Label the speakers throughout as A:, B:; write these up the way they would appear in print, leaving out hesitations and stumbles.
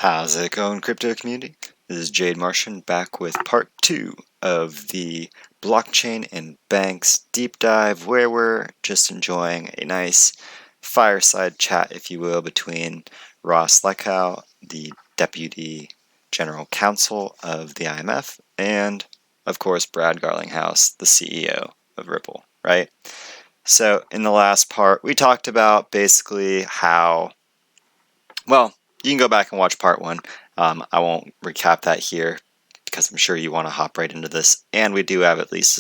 A: How's it going, crypto community? This is Jade Martian back with part 2 of the blockchain and banks deep dive, where we're just enjoying a nice fireside chat, if you will, between Ross Leckow, the Deputy General Counsel of the IMF, and of course Brad Garlinghouse, the CEO of Ripple, right? So in the last part, we talked about basically how, well, you can go back and watch part 1. I won't recap that here because I'm sure you want to hop right into this. And we do have at least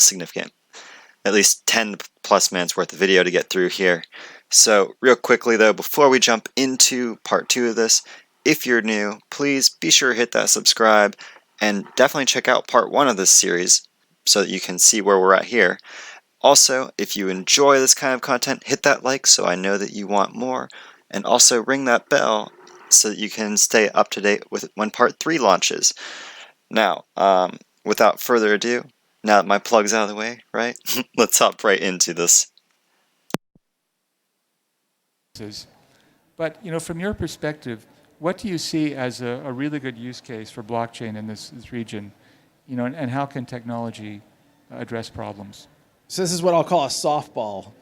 A: 10 plus minutes worth of video to get through here. So real quickly though, before we jump into part 2 of this, if you're new, please be sure to hit that subscribe and definitely check out part 1 of this series so that you can see where we're at here. Also, if you enjoy this kind of content, hit that like so I know that you want more, and also ring that bell so that you can stay up to date with when part 3 launches. Now, without further ado, now that my plug's out of the way, right? Let's hop right into this.
B: But, from your perspective, what do you see as a really good use case for blockchain in this region? And how can technology address problems?
C: So this is what I'll call a softball.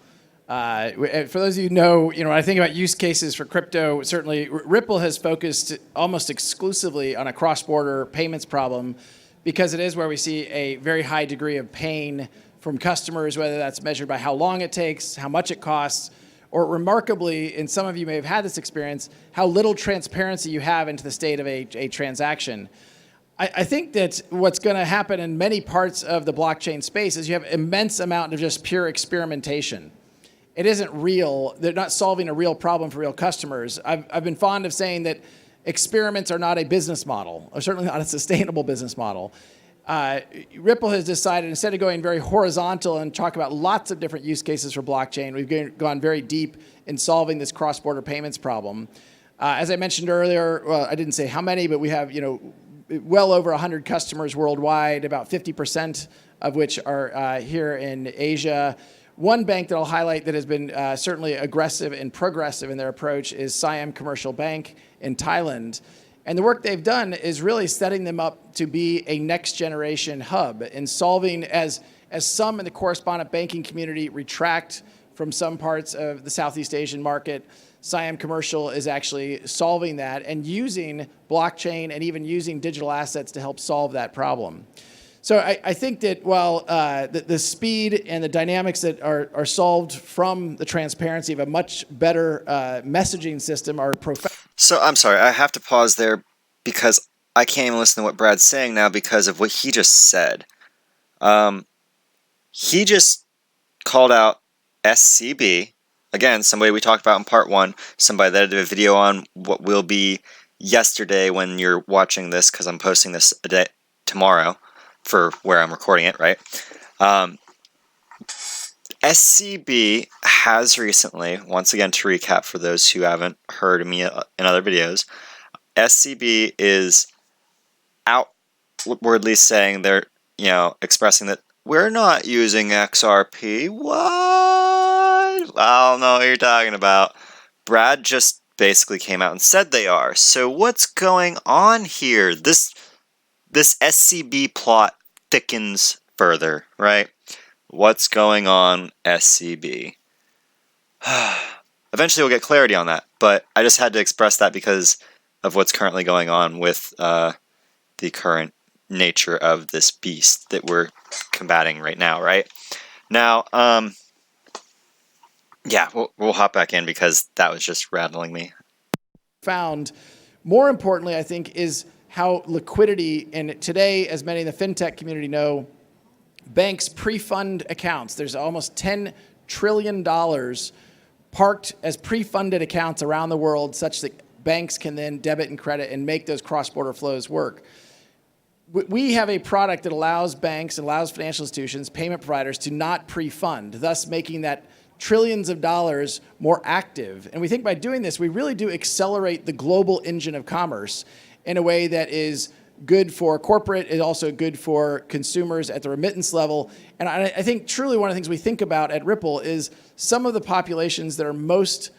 C: For those of you who know, when I think about use cases for crypto, certainly Ripple has focused almost exclusively on a cross-border payments problem because it is where we see a very high degree of pain from customers, whether that's measured by how long it takes, how much it costs, or remarkably, and some of you may have had this experience, how little transparency you have into the state of a transaction. I think that what's going to happen in many parts of the blockchain space is you have immense amount of just pure experimentation. It isn't real. They're not solving a real problem for real customers. I've been fond of saying that experiments are not a business model, or certainly not a sustainable business model. Ripple has decided, instead of going very horizontal and talk about lots of different use cases for blockchain, we've gone very deep in solving this cross-border payments problem. As I mentioned earlier, well, I didn't say how many, but we have well over 100 customers worldwide, about 50% of which are here in Asia. One bank that I'll highlight that has been certainly aggressive and progressive in their approach is Siam Commercial Bank in Thailand. And the work they've done is really setting them up to be a next generation hub in solving, as some in the correspondent banking community retract from some parts of the Southeast Asian market, Siam Commercial is actually solving that and using blockchain and even using digital assets to help solve that problem. So I think that while the speed and the dynamics that are solved from the transparency of a much better messaging system are profound.
A: So I'm sorry, I have to pause there because I can't even listen to what Brad's saying now because of what he just said. He just called out SCB, again, somebody we talked about in part 1, somebody that did a video on what will be yesterday when you're watching this, because I'm posting this a day tomorrow for where I'm recording it, right? SCB has recently, once again to recap for those who haven't heard me in other videos, SCB is outwardly saying they're, expressing that we're not using XRP. What? I don't know what you're talking about. Brad just basically came out and said they are. So what's going on here? This SCB plot thickens further, right? What's going on, SCB? Eventually we'll get clarity on that, but I just had to express that because of what's currently going on with the current nature of this beast that we're combating right now, right? Now, yeah, we'll hop back in because that was just rattling me.
C: Found, more importantly, I think, is how liquidity, and today, as many in the fintech community know, banks pre-fund accounts. There's almost $10 trillion parked as pre-funded accounts around the world such that banks can then debit and credit and make those cross-border flows work. We have a product that allows banks and allows financial institutions, payment providers, to not pre-fund, thus making that trillions of dollars more active. And we think by doing this, we really do accelerate the global engine of commerce in a way that is good for corporate, is also good for consumers at the remittance level. And I think truly one of the things we think about at Ripple is some of the populations that are most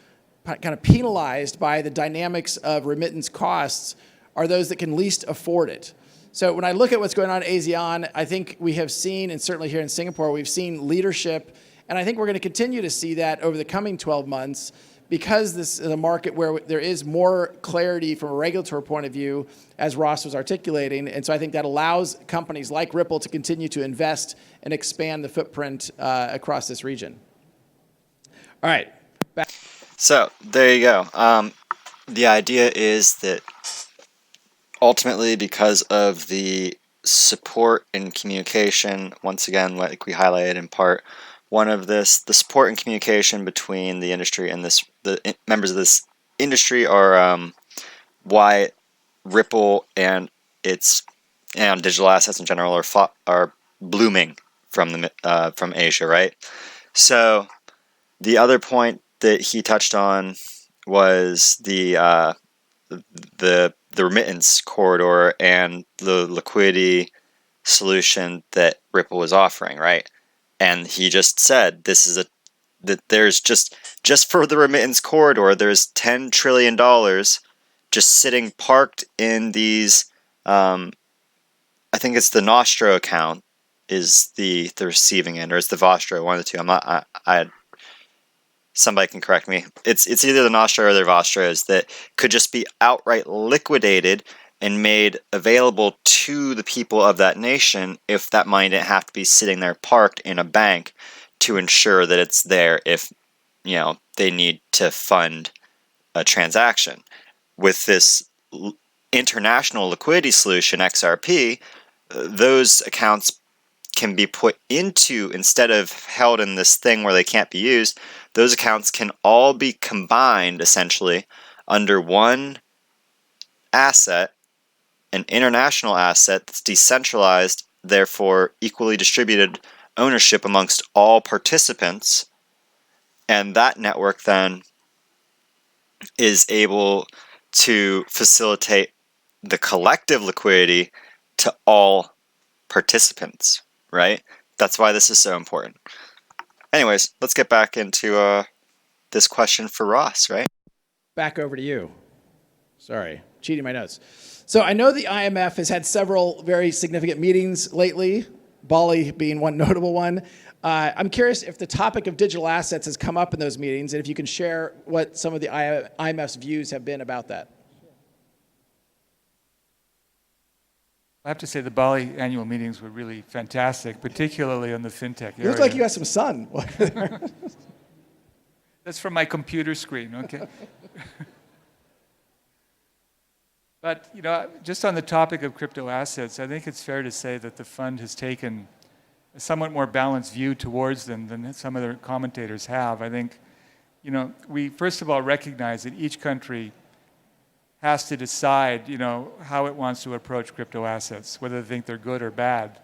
C: kind of penalized by the dynamics of remittance costs are those that can least afford it. So when I look at what's going on in ASEAN, I think we have seen, and certainly here in Singapore, we've seen leadership, and I think we're going to continue to see that over the coming 12 months because this is a market where there is more clarity from a regulatory point of view, as Ross was articulating. And so I think that allows companies like Ripple to continue to invest and expand the footprint across this region. All right. Back.
A: So there you go. The idea is that ultimately, because of the support and communication, once again, like we highlighted in part one of this, the support and communication between the industry and the members of this industry are why Ripple and its digital assets in general are blooming from Asia, right? So the other point that he touched on was the remittance corridor and the liquidity solution that Ripple was offering, right? And he just said that there's just for the remittance corridor, there's $10 trillion just sitting parked in these. I think it's the Nostro account is the receiving end, or it's the Vostro, one of the two. I'm not. Somebody can correct me. It's either the Nostro or the Vostros that could just be outright liquidated and made available to the people of that nation if that money didn't have to be sitting there parked in a bank to ensure that it's there if they need to fund a transaction. With this international liquidity solution, XRP, those accounts can be put into, instead of held in this thing where they can't be used, those accounts can all be combined essentially under one asset, an international asset that's decentralized, therefore equally distributed ownership amongst all participants. And that network then is able to facilitate the collective liquidity to all participants, right? That's why this is so important. Anyways, let's get back into this question for Ross, right?
C: Back over to you. Sorry, cheating my notes. So I know the IMF has had several very significant meetings lately, Bali being one notable one. I'm curious if the topic of digital assets has come up in those meetings, and if you can share what some of the IMF's views have been about that.
B: I have to say the Bali annual meetings were really fantastic, particularly on the fintech area.
C: You look like you got some sun.
B: That's from my computer screen, okay? But, just on the topic of crypto assets, I think it's fair to say that the fund has taken a somewhat more balanced view towards them than some other commentators have. I think, we first of all recognize that each country has to decide, how it wants to approach crypto assets, whether they think they're good or bad.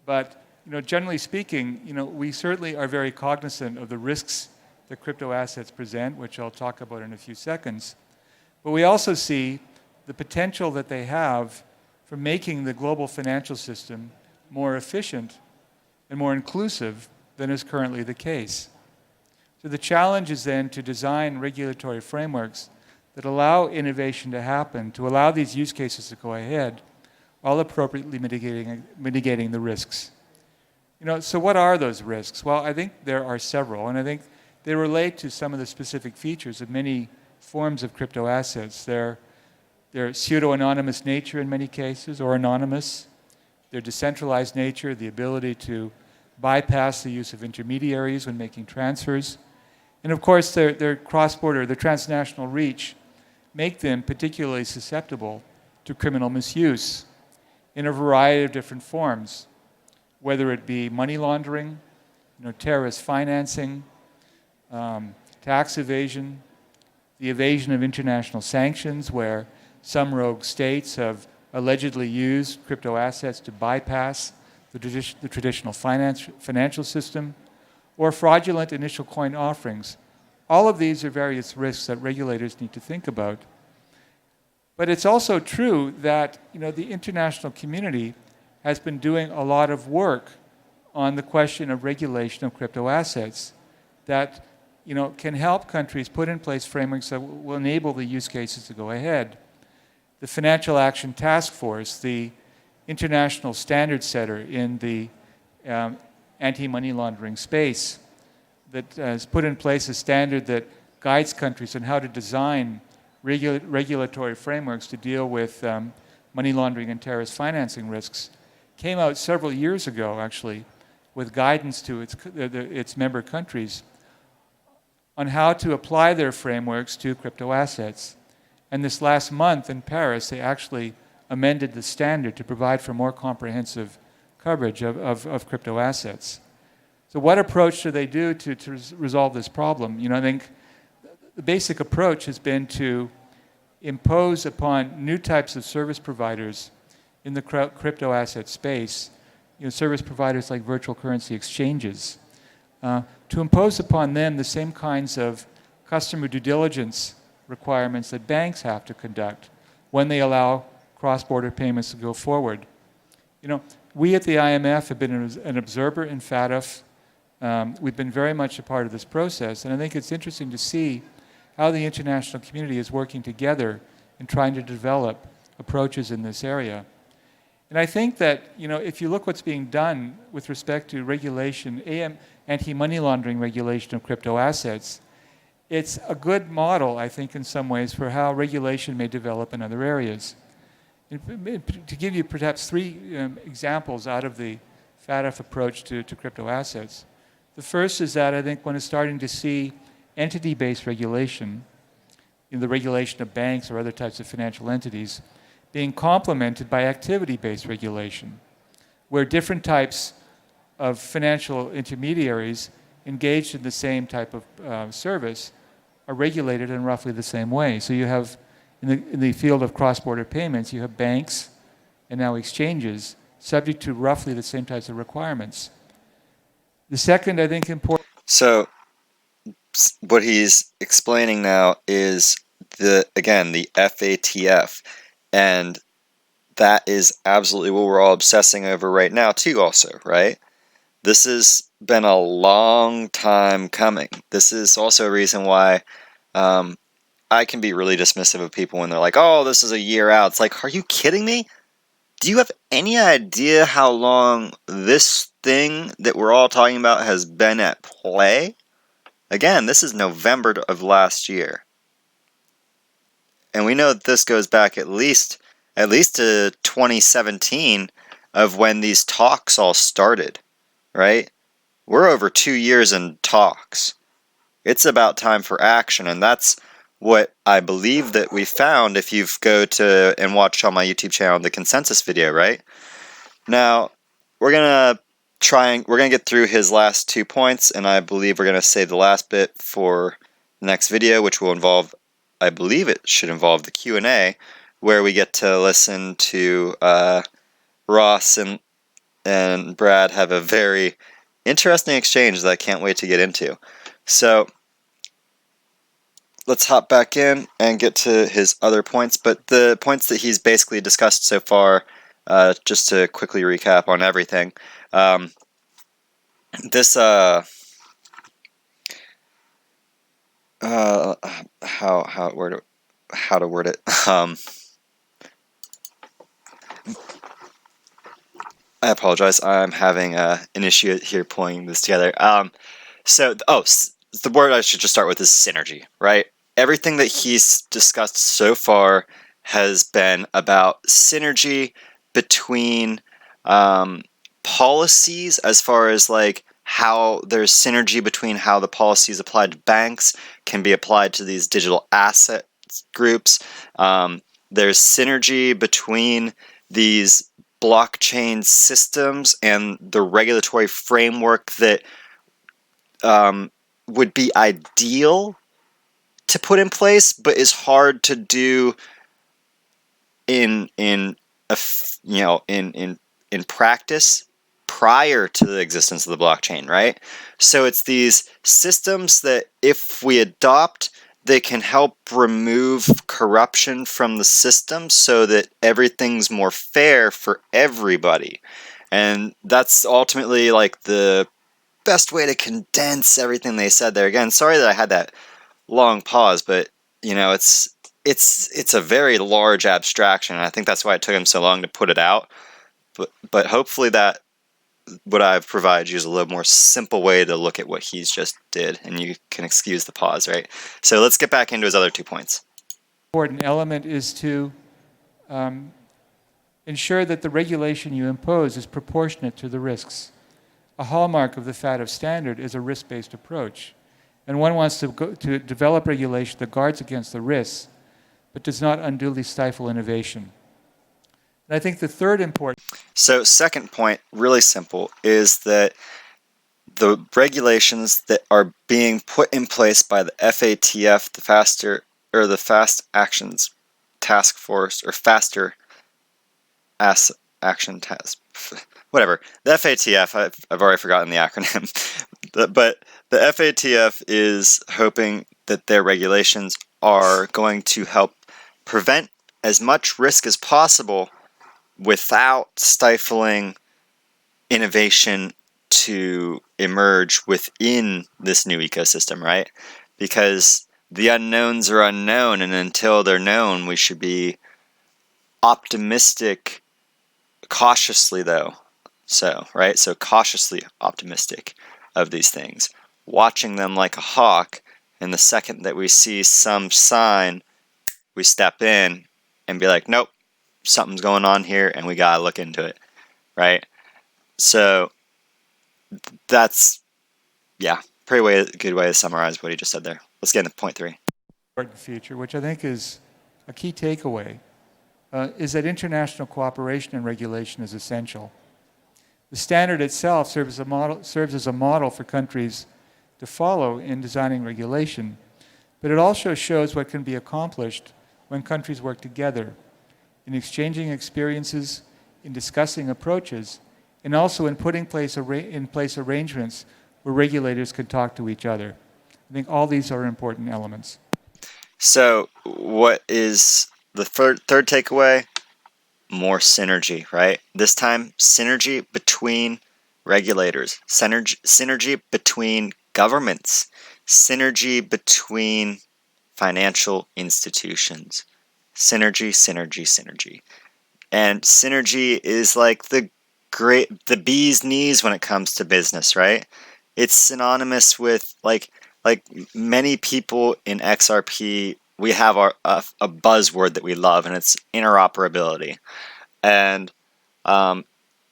B: But, generally speaking, we certainly are very cognizant of the risks that crypto assets present, which I'll talk about in a few seconds. But we also see the potential that they have for making the global financial system more efficient and more inclusive than is currently the case. So the challenge is then to design regulatory frameworks that allow innovation to happen, to allow these use cases to go ahead, while appropriately mitigating the risks. So what are those risks? Well, I think there are several, and I think they relate to some of the specific features of many forms of crypto assets. Their pseudo-anonymous nature in many cases, or anonymous, their decentralized nature, the ability to bypass the use of intermediaries when making transfers, and of course their cross-border, their transnational reach, make them particularly susceptible to criminal misuse in a variety of different forms, whether it be money laundering, terrorist financing, tax evasion, the evasion of international sanctions, where some rogue states have allegedly used crypto assets to bypass the traditional financial system, or fraudulent initial coin offerings. All of these are various risks that regulators need to think about. But it's also true that the international community has been doing a lot of work on the question of regulation of crypto assets that can help countries put in place frameworks that will enable the use cases to go ahead. the Financial Action Task Force, the international standard setter in the anti-money laundering space, that has put in place a standard that guides countries on how to design regulatory frameworks to deal with money laundering and terrorist financing risks, came out several years ago, actually, with guidance to its member countries on how to apply their frameworks to crypto assets. And this last month in Paris, they actually amended the standard to provide for more comprehensive coverage of crypto assets. So what approach do they do to resolve this problem? I think the basic approach has been to impose upon new types of service providers in the crypto asset space, service providers like virtual currency exchanges, to impose upon them the same kinds of customer due diligence requirements that banks have to conduct when they allow cross-border payments to go forward. We at the IMF have been an observer in FATF. We've been very much a part of this process, and I think it's interesting to see how the international community is working together in trying to develop approaches in this area. And I think that, if you look what's being done with respect to regulation, anti-money laundering regulation of crypto assets, it's a good model, I think, in some ways, for how regulation may develop in other areas. To give you perhaps three examples out of the FATF approach to crypto assets. The first is that I think one is starting to see entity-based regulation, the regulation of banks or other types of financial entities, being complemented by activity-based regulation, where different types of financial intermediaries engaged in the same type of service are regulated in roughly the same way. So you have, in the field of cross-border payments, you have banks and now exchanges subject to roughly the same types of requirements. The second, I think, important...
A: So what he's explaining now is, the FATF, and that is absolutely what we're all obsessing over right now too also, right? This has been a long time coming. This is also a reason why I can be really dismissive of people when they're like, oh, this is a year out. It's like, are you kidding me? Do you have any idea how long this thing that we're all talking about has been at play? Again, this is November of last year. And we know that this goes back at least to 2017 of when these talks all started, right? We're over 2 years in talks. It's about time for action, and that's what I believe that we found if you go to and watch on my YouTube channel the consensus video, right? Now, we're going to get through his last 2 points, and I believe we're going to save the last bit for the next video, which will involve, I believe it should involve the Q&A, where we get to listen to Ross and Brad have a very interesting exchange that I can't wait to get into. So let's hop back in and get to his other points. But the points that he's basically discussed so far, just to quickly recap on everything. How to word it. I apologize. I'm having an issue here pulling this together. The word I should just start with is synergy, right? Everything that he's discussed so far has been about synergy between policies, as far as like how there's synergy between how the policies applied to banks can be applied to these digital asset groups. There's synergy between these blockchain systems and the regulatory framework that would be ideal to put in place, but is hard to do in practice prior to the existence of the blockchain, right? So it's these systems that if we adopt, they can help remove corruption from the system so that everything's more fair for everybody. And that's ultimately like the best way to condense everything they said there. Again, sorry that I had that long pause, but it's it's a very large abstraction, and I think that's why it took him so long to put it out. But hopefully that what I've provided you is a little more simple way to look at what he's just did, and you can excuse the pause, right? So let's get back into his other 2 points.
B: Important element is to ensure that the regulation you impose is proportionate to the risks. A hallmark of the FATF standard is a risk-based approach, and one wants to develop regulation that guards against the risks, but does not unduly stifle innovation. And I think the third important...
A: So second point, really simple, is that the regulations that are being put in place by the FATF, the Fast Actions Task Force, or Faster Action Task, whatever. The FATF, I've already forgotten the acronym, but the FATF is hoping that their regulations are going to help prevent as much risk as possible without stifling innovation to emerge within this new ecosystem, right? Because the unknowns are unknown, and until they're known, we should be optimistic, cautiously though. So cautiously optimistic of these things, watching them like a hawk, and the second that we see some sign, we step in and be like, nope, something's going on here, and we gotta look into it, right? So that's, pretty good way to summarize what he just said there. Let's get into point 3.
B: Important feature, which I think is a key takeaway, is that international cooperation and regulation is essential. The standard itself serves as a model for countries to follow in designing regulation, but it also shows what can be accomplished when countries work together in exchanging experiences, in discussing approaches, and also in putting in place arrangements where regulators can talk to each other. I think all these are important elements.
A: So what is the third takeaway? More synergy, right? This time, synergy between regulators, synergy between governments, synergy between financial institutions. Synergy. And synergy is like the bee's knees when it comes to business, right? It's synonymous with like many people in XRP, we have a buzzword that we love, and it's interoperability. And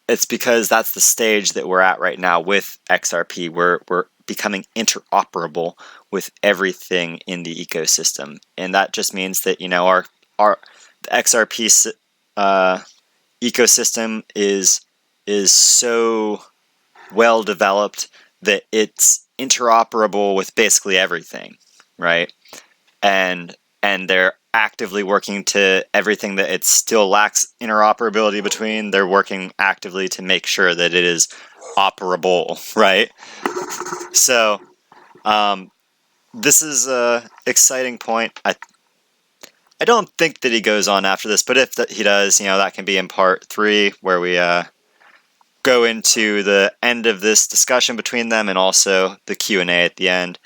A: it's because that's the stage that we're at right now with XRP. We're becoming interoperable with everything in the ecosystem, and that just means that the XRP ecosystem is so well developed that it's interoperable with basically everything, right? And they're actively working to everything that it still lacks interoperability between. They're working actively to make sure that it is operable, right? So this is a exciting point. I don't think that he goes on after this, but if he does, that can be in part 3, where we go into the end of this discussion between them and also the Q&A at the end.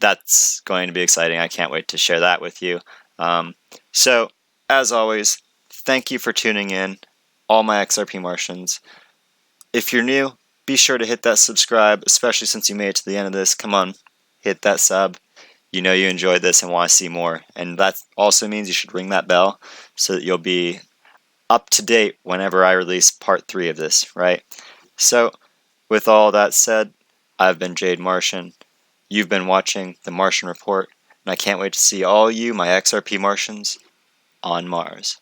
A: That's going to be exciting. I can't wait to share that with you. So, as always, thank you for tuning in, all my XRP Martians. If you're new, be sure to hit that subscribe, especially since you made it to the end of this. Come on, hit that sub. You know you enjoyed this and want to see more. And that also means you should ring that bell so that you'll be up to date whenever I release part 3 of this, right? So, with all that said, I've been Jade Martian. You've been watching The Martian Report, and I can't wait to see all you, my XRP Martians, on Mars.